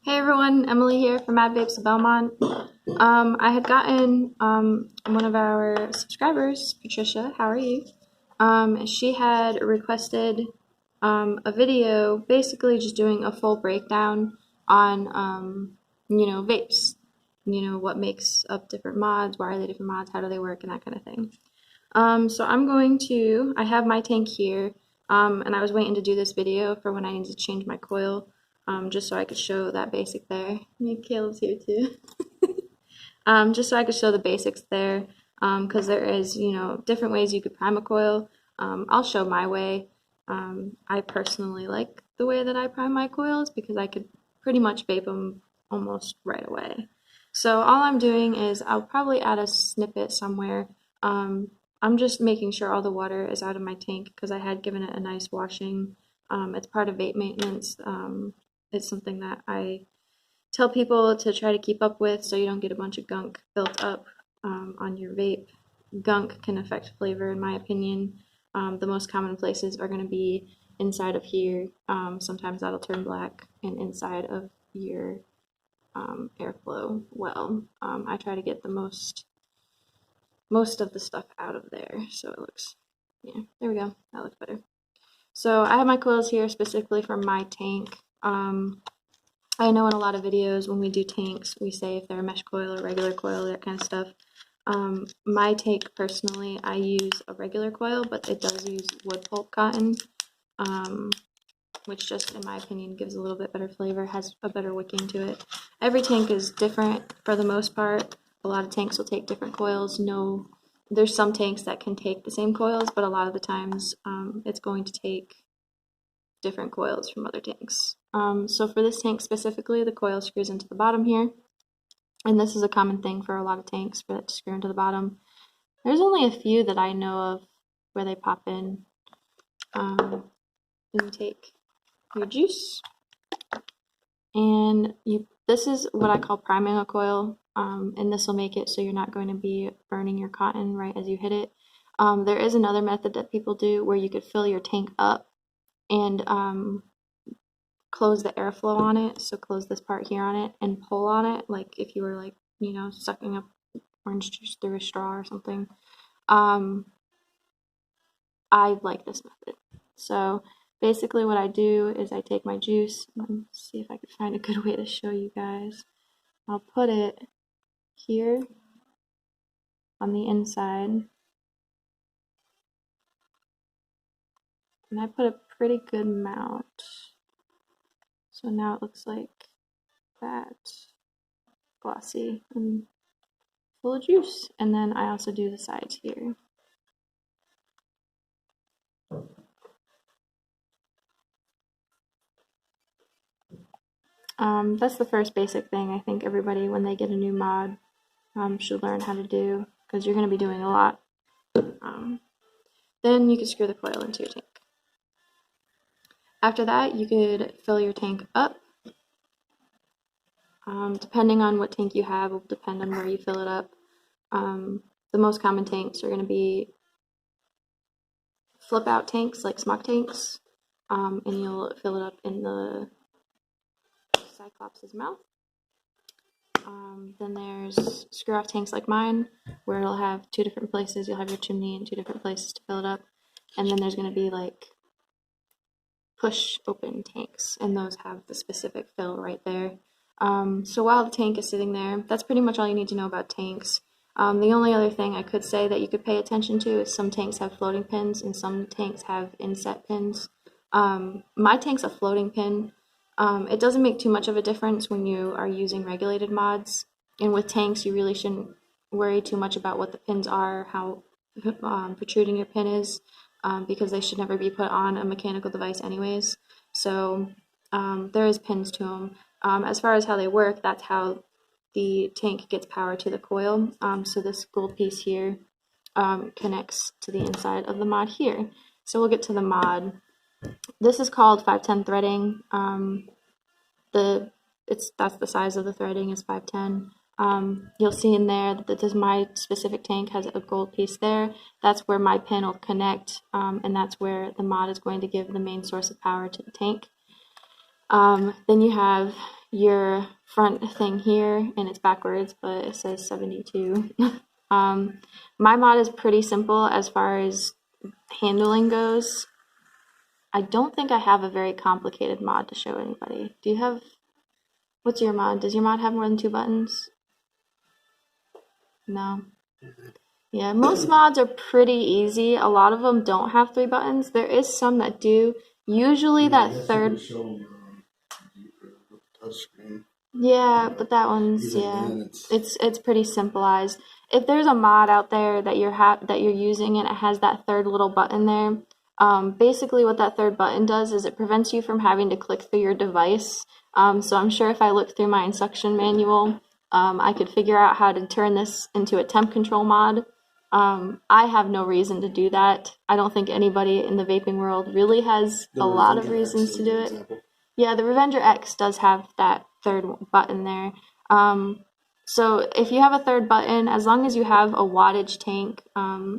Hey everyone, Emily here from Mad Vapes of Belmont. I had gotten one of our subscribers, Patricia, how are you? She had requested a video basically just doing a full breakdown on, vapes. What makes up different mods, why are they different mods, how do they work, and that kind of thing. So I have my tank here, and I was waiting to do this video for when I need to change my coil, just so I could show that basic there. Yeah, Caleb's here too. Just so I could show the basics there, because there is, different ways you could prime a coil. I'll show my way. I personally like the way that I prime my coils because I could pretty much vape them almost right away. So all I'm doing is I'll probably add a snippet somewhere. I'm just making sure all the water is out of my tank because I had given it a nice washing. It's part of vape maintenance. It's something that I tell people to try to keep up with so you don't get a bunch of gunk built up on your vape. Gunk can affect flavor, in my opinion. The most common places are going to be inside of here. Sometimes that'll turn black, and inside of your airflow well. I try to get the most of the stuff out of there, so it looks, yeah, there we go, that looks better. So I have my coils here specifically for my tank. I know in a lot of videos when we do tanks, we say if they're a mesh coil or regular coil, that kind of stuff. My tank personally, I use a regular coil, but it does use wood pulp cotton, which just in my opinion gives a little bit better flavor, has a better wicking to it. Every tank is different for the most part. A lot of tanks will take different coils. No, there's some tanks that can take the same coils, but a lot of the times it's going to take different coils from other tanks. So for this tank specifically, the coil screws into the bottom here. And this is a common thing for a lot of tanks for it to screw into the bottom. There's only a few that I know of where they pop in. Then you take your juice, and this is what I call priming a coil, and this will make it so you're not going to be burning your cotton right as you hit it. There is another method that people do where you could fill your tank up and close the airflow on it. So close this part here on it and pull on it, like if you were like, sucking up orange juice through a straw or something. I like this method. So basically what I do is I take my juice, and see if I can find a good way to show you guys. I'll put it here on the inside, and I put a pretty good amount. So now it looks like that, glossy and full of juice. And then I also do the sides here. That's the first basic thing I think everybody, when they get a new mod, should learn how to do, because you're going to be doing a lot. Then you can screw the coil into your tank. After that, you could fill your tank up. Depending on what tank you have will depend on where you fill it up. The most common tanks are going to be flip out tanks like smock tanks, and you'll fill it up in the Cyclops' mouth. Then there's screw off tanks like mine, where it'll have two different places. You'll have your chimney in two different places to fill it up. And then there's going to be like push open tanks, and those have the specific fill right there. So while the tank is sitting there, that's pretty much all you need to know about tanks. The only other thing I could say that you could pay attention to is some tanks have floating pins and some tanks have inset pins. My tank's a floating pin. It doesn't make too much of a difference when you are using regulated mods. And with tanks, you really shouldn't worry too much about what the pins are, how protruding your pin is, because they should never be put on a mechanical device anyways. So there is pins to them. As far as how they work, that's how the tank gets power to the coil. So this gold piece here connects to the inside of the mod here. So we'll get to the mod. This is called 510 threading. That's the size of the threading is 510. You'll see in there that my specific tank has a gold piece there. That's where my pin will connect, and that's where the mod is going to give the main source of power to the tank. Then you have your front thing here, and it's backwards, but it says 72. My mod is pretty simple as far as handling goes. I don't think I have a very complicated mod to show anybody. Do you have, what's your mod? Does your mod have more than 2 buttons? No. Yeah, most mods are pretty easy. A lot of them don't have 3 buttons. There is some that do. Usually that third. Yeah, but that one's it's pretty simplified. If there's a mod out there that you're using and it has that third little button there, basically what that third button does is it prevents you from having to click through your device. So I'm sure if I look through my instruction manual, I could figure out how to turn this into a temp control mod. I have no reason to do that. I don't think anybody in the vaping world really has a lot of reasons to do it. Yeah, the Revenger X does have that third button there. So if you have a third button, as long as you have a wattage tank,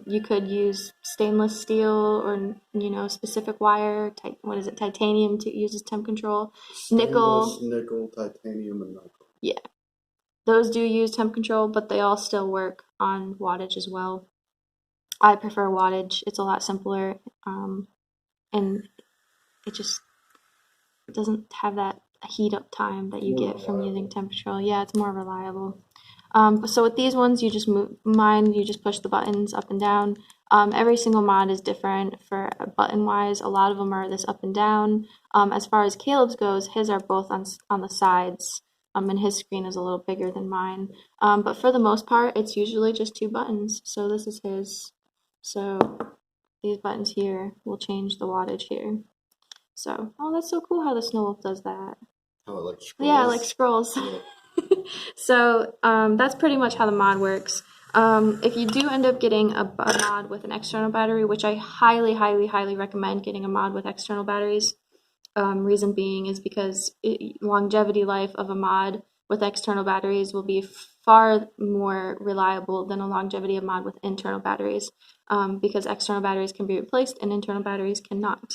you could use stainless steel or, specific wire, titanium to use as temp control. Nickel, titanium, and nickel. Yeah. Those do use temp control, but they all still work on wattage as well. I prefer wattage. It's a lot simpler, and it doesn't have that heat up time that you get from using temp control. Yeah, it's more reliable. So with these ones, you just push the buttons up and down. Every single mod is different for button-wise. A lot of them are this up and down. As far as Caleb's goes, his are both on the sides. And his screen is a little bigger than mine. But for the most part, it's usually just 2 buttons. So this is his. So these buttons here will change the wattage here. So, that's so cool how the Snow Wolf does that. Oh, like scrolls. Yeah, like scrolls. Yeah. So that's pretty much how the mod works. If you do end up getting a mod with an external battery, which I highly, highly, highly recommend getting a mod with external batteries. Reason being is because longevity life of a mod with external batteries will be far more reliable than a longevity of mod with internal batteries, because external batteries can be replaced and internal batteries cannot.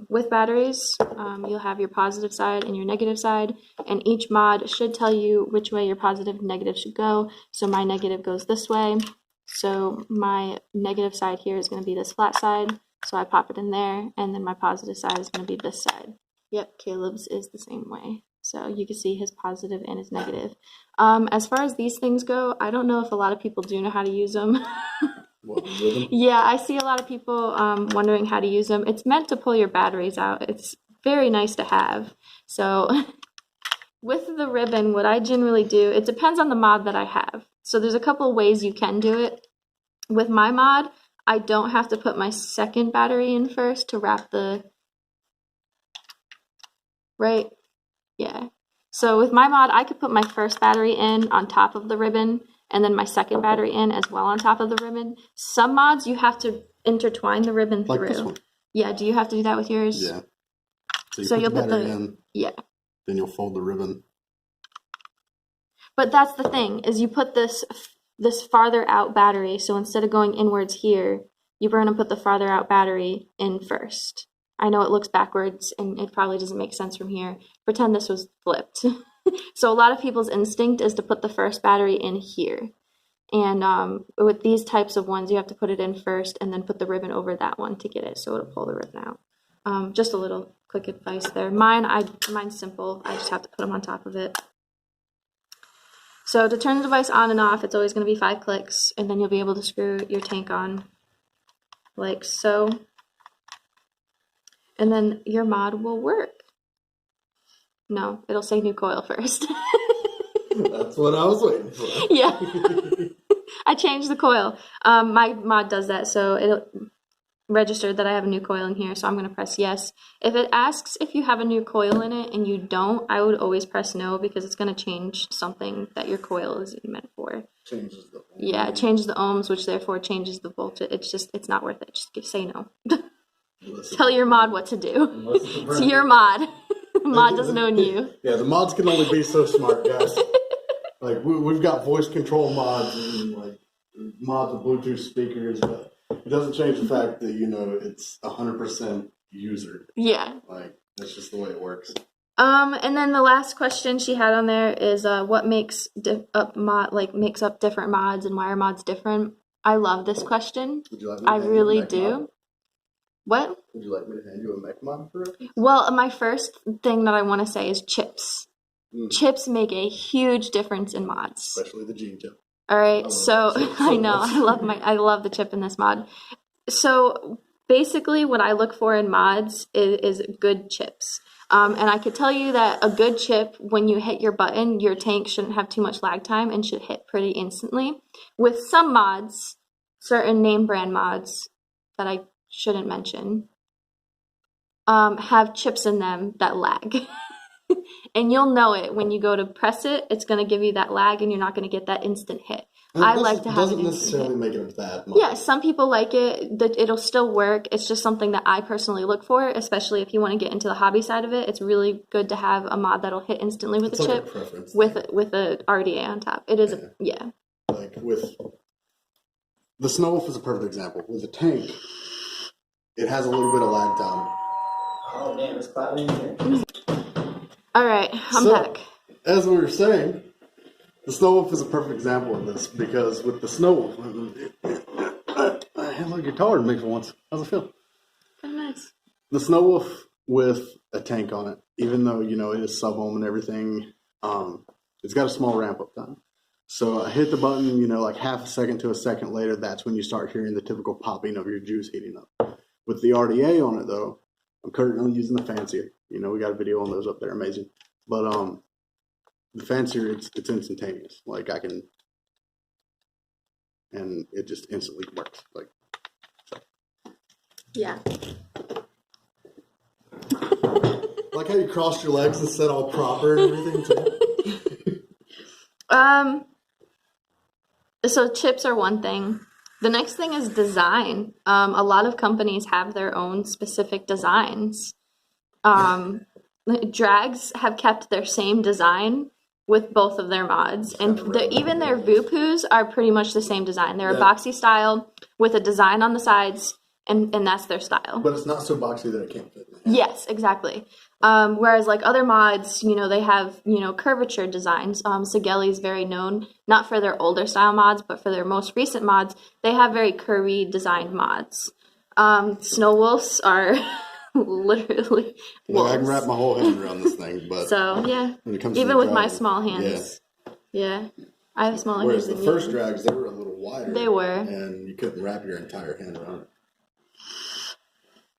With batteries, you'll have your positive side and your negative side, and each mod should tell you which way your positive and negative should go. So my negative goes this way, so my negative side here is going to be this flat side. So I pop it in there, and then my positive side is going to be this side. Yep, Caleb's is the same way. So you can see his positive and his negative. As far as these things go, I don't know if a lot of people do know how to use them. What, rhythm? Yeah, I see a lot of people wondering how to use them. It's meant to pull your batteries out. It's very nice to have. So with the ribbon, what I generally do, it depends on the mod that I have. So there's a couple ways you can do it. With my mod, I don't have to put my second battery in first to wrap the, right? Yeah. So with my mod, I could put my first battery in on top of the ribbon, and then my second battery in as well on top of the ribbon. Some mods, you have to intertwine the ribbon through. Like this one. Yeah, do you have to do that with yours? Yeah. So you'll put the battery in. Yeah. Then you'll fold the ribbon. But that's the thing, is you put this farther out battery, so instead of going inwards here, you're going to put the farther out battery in first. I know it looks backwards, and it probably doesn't make sense from here. Pretend this was flipped. So a lot of people's instinct is to put the first battery in here. And with these types of ones, you have to put it in first and then put the ribbon over that one to get it, so it'll pull the ribbon out. Just a little quick advice there. Mine's simple. I just have to put them on top of it. So to turn the device on and off, it's always going to be 5 clicks, and then you'll be able to screw your tank on like so. And then your mod will work. No, it'll say new coil first. That's what I was waiting for. Yeah. I changed the coil. My mod does that, so it'll registered that I have a new coil in here, so I'm going to press yes. If it asks if you have a new coil in it and you don't, I would always press no, because it's going to change something that your coil is meant for. Changes the ohms. Yeah, it changes the ohms, which therefore changes the voltage. It's not worth it. Just say no. Tell your mod what to do. It's your mod. The mod doesn't own you. Yeah, the mods can only be so smart, guys. Like, we've got voice control mods and, like, mods with Bluetooth speakers, but it doesn't change the fact that, it's 100% user. Yeah. Like, that's just the way it works. And then the last question she had on there is what makes makes up different mods, and why are mods different? I love this question. Would you like me to I hand you a really mech do. mod? What? Would you like me to hand you a mech mod for it? Well, my first thing that I want to say is chips. Chips make a huge difference in mods. Especially the gene chip. All right, so I know I love the chip in this mod. So basically, what I look for in mods is good chips. And I could tell you that a good chip, when you hit your button, your tank shouldn't have too much lag time and should hit pretty instantly. With some mods, certain name brand mods that I shouldn't mention, have chips in them that lag. And you'll know it when you go to press it. It's going to give you that lag, and you're not going to get that instant hit. I like to have an instant hit. Doesn't necessarily make it a bad mod. Yeah, some people like it. That it'll still work. It's just something that I personally look for, especially if you want to get into the hobby side of it. It's really good to have a mod that'll hit instantly with a chip, with a RDA on top. It is yeah. Like with the Snow Wolf is a perfect example. With a tank, it has a little bit of lag time. Oh damn, it's cloudy in here. All right, I'm back. As we were saying, the Snow Wolf is a perfect example of this because with the Snow Wolf, I had a guitar to me for once. How's it feel? Kind of nice. The Snow Wolf with a tank on it, even though it is sub-ohm and everything, it's got a small ramp-up time. So I hit the button, like half a second to a second later, that's when you start hearing the typical popping of your juice heating up. With the RDA on it, though, I'm currently using the fancier. We got a video on those up there, amazing. But the fancier, it's instantaneous. Like and it just instantly works. Yeah. Like how you crossed your legs and set all proper and everything too. So chips are one thing. The next thing is design. A lot of companies have their own specific designs. Drags have kept their same design with both of their mods, and even their Vupoos are pretty much the same design. They're a boxy style with a design on the sides, and that's their style. But it's not so boxy that it can't fit. Yes, exactly. Whereas like other mods, they have, curvature designs. Sigeli's very known, not for their older style mods, but for their most recent mods, they have very curvy designed mods. Snow Wolves are literally wolves. I can wrap my whole hand around this thing, but so yeah, when it comes even with my small hands, yeah, I have smaller hands. Whereas the first drags, they were a little wider. They were, and you couldn't wrap your entire hand around it.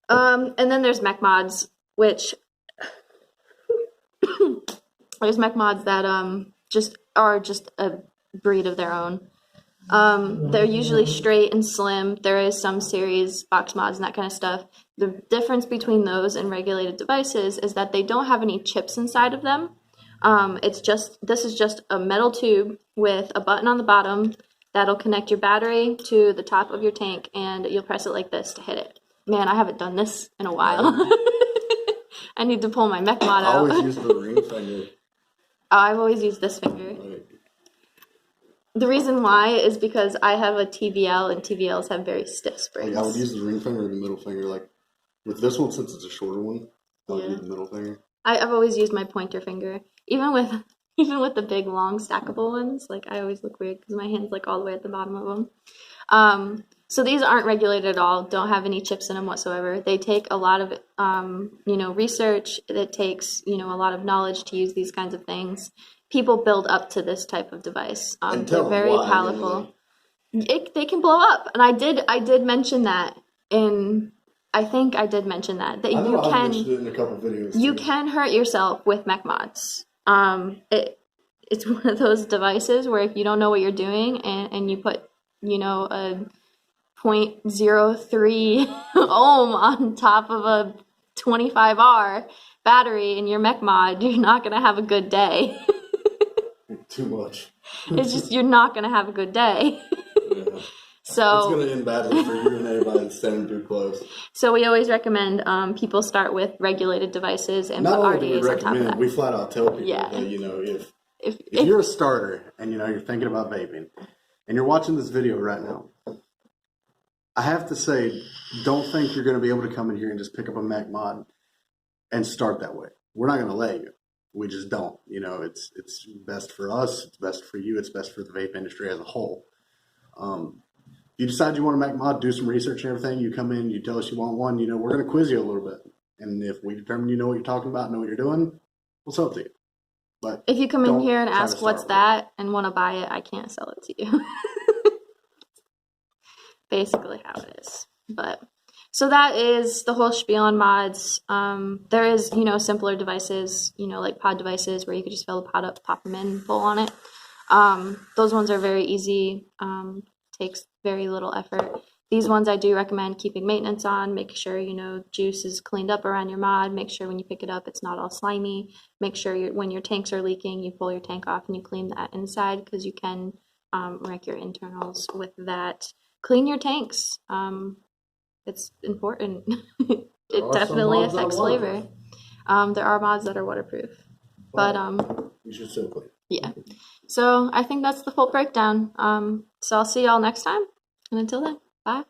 And then there's mech mods, which there's mech mods that just a breed of their own. They're usually straight and slim. There is some series box mods and that kind of stuff. The difference between those and regulated devices is that they don't have any chips inside of them. This is just a metal tube with a button on the bottom that'll connect your battery to the top of your tank, and you'll press it like this to hit it. Man, I haven't done this in a while. I need to pull my mech mod out. I always use the ring finger. Oh, I've always used this finger. Right. The reason why is because I have a TBL, and TBLs have very stiff springs. I would use the ring finger and the middle finger. Like with this one, since it's a shorter one, I would use the middle finger. I've always used my pointer finger, even with the big long stackable ones. Like I always look weird because my hand's like all the way at the bottom of them. So these aren't regulated at all. Don't have any chips in them whatsoever. They take a lot of research. It takes a lot of knowledge to use these kinds of things. People build up to this type of device. They're very powerful. They can blow up, and I did mention that I think I did mention that I know I've mentioned it in a couple videos. You can hurt yourself with mech mods. It's one of those devices where if you don't know what you're doing and you put a 0.03 ohm on top of a 25R battery in your mech mod, you're not gonna have a good day. Too much. It's just you're not gonna have a good day. Yeah. So it's gonna end badly for you and anybody that's standing too close. So we always recommend people start with regulated devices and not put only do we RDAs on top of that. We flat out tell people that if you're a starter and you're thinking about vaping and you're watching this video right now, I have to say, don't think you're going to be able to come in here and just pick up a mech mod and start that way. we're not going to let you. We just don't. You know, it's best for us. It's best for you. It's best for the vape industry as a whole. If you decide you want to make mod, do some research and everything. You come in, you tell us you want one. You know, we're going to quiz you a little bit, and if we determine you know what you're talking about, know what you're doing, we'll sell it to you. But if you come in here and try to ask what's start that and want to buy it, I can't sell it to you. Basically how it is. But so that is the whole spiel on mods. There is, you know, simpler devices, you know, like pod devices where you could just fill the pod up, pop them in, pull on it. Those ones are very easy. Takes very little effort. These ones I do recommend keeping maintenance on. Make sure, you know, juice is cleaned up around your mod. Make sure when you pick it up, it's not all slimy. Make sure when your tanks are leaking, you pull your tank off and you clean that inside because you can wreck your internals with that. Clean your tanks. It's important. It definitely affects flavor. There are mods that are waterproof, but you should still clean. yeah. So I think that's the full breakdown. So I'll see y'all next time, and until then, bye.